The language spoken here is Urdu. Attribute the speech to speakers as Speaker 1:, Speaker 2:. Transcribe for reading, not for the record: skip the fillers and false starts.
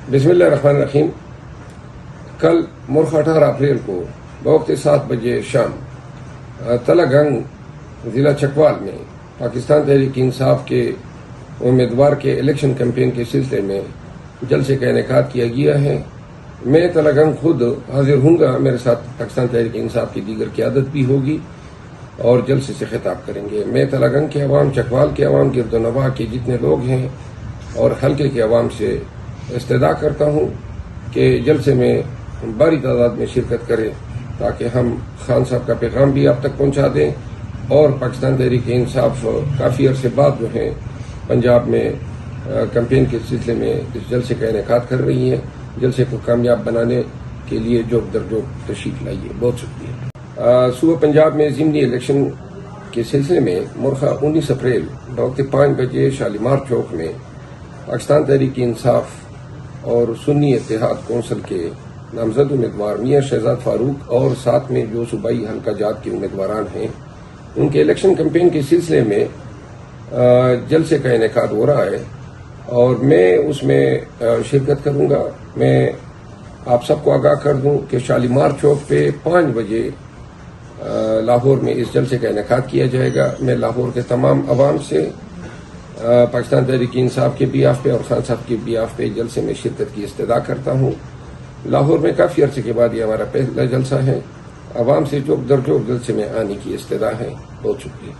Speaker 1: بسم اللہ الرحمن الرحیم۔ کل مرخ 18 اپریل کو بوقت 7 بجے شام تلہ گنگ ضلع چکوال میں پاکستان تحریک انصاف کے امیدوار کے الیکشن کیمپین کے سلسلے میں جلسے کا انعقاد کیا گیا ہے۔ میں تلہ گنگ خود حاضر ہوں گا، میرے ساتھ پاکستان تحریک انصاف کی دیگر قیادت بھی ہوگی اور جلسے سے خطاب کریں گے۔ میں تلہ گنگ کے عوام، چکوال کے عوام، گرد و نواح کے جتنے لوگ ہیں اور حلقے کے عوام سے استدعا کرتا ہوں کہ جلسے میں بڑی تعداد میں شرکت کریں تاکہ ہم خان صاحب کا پیغام بھی آپ تک پہنچا دیں اور پاکستان تحریک انصاف کافی عرصے بعد جو ہے پنجاب میں کیمپین کے سلسلے میں اس جلسے کا انعقاد کر رہی ہے۔ جلسے کو کامیاب بنانے کے لیے جوک در جوک تشریف لائیے۔ بہت شکریہ۔ صوبہ پنجاب میں ضمنی الیکشن کے سلسلے میں مرخہ 19 اپریل وقت 5 بجے شالیمار چوک میں پاکستان تحریک انصاف اور سنی اتحاد کونسل کے نامزد امیدوار میاں شہزاد فاروق اور ساتھ میں جو صوبائی حلقہ جات کے امیدواران ہیں ان کے الیکشن کیمپین کے سلسلے میں جلسے کا انعقاد ہو رہا ہے اور میں اس میں شرکت کروں گا۔ میں آپ سب کو آگاہ کر دوں کہ شالیمار چوک پہ 5 بجے لاہور میں اس جلسے کا انعقاد کیا جائے گا۔ میں لاہور کے تمام عوام سے پاکستان تحریک انصاف کے بیاف پہ اور خان صاحب کے بیاف پہ جلسے میں شرکت کی استدعا کرتا ہوں۔ لاہور میں کافی عرصے کے بعد یہ ہمارا پہلا جلسہ ہے۔ عوام سے جوک در جوک جلسے میں آنے کی استدعا ہے۔ بہت شکریہ۔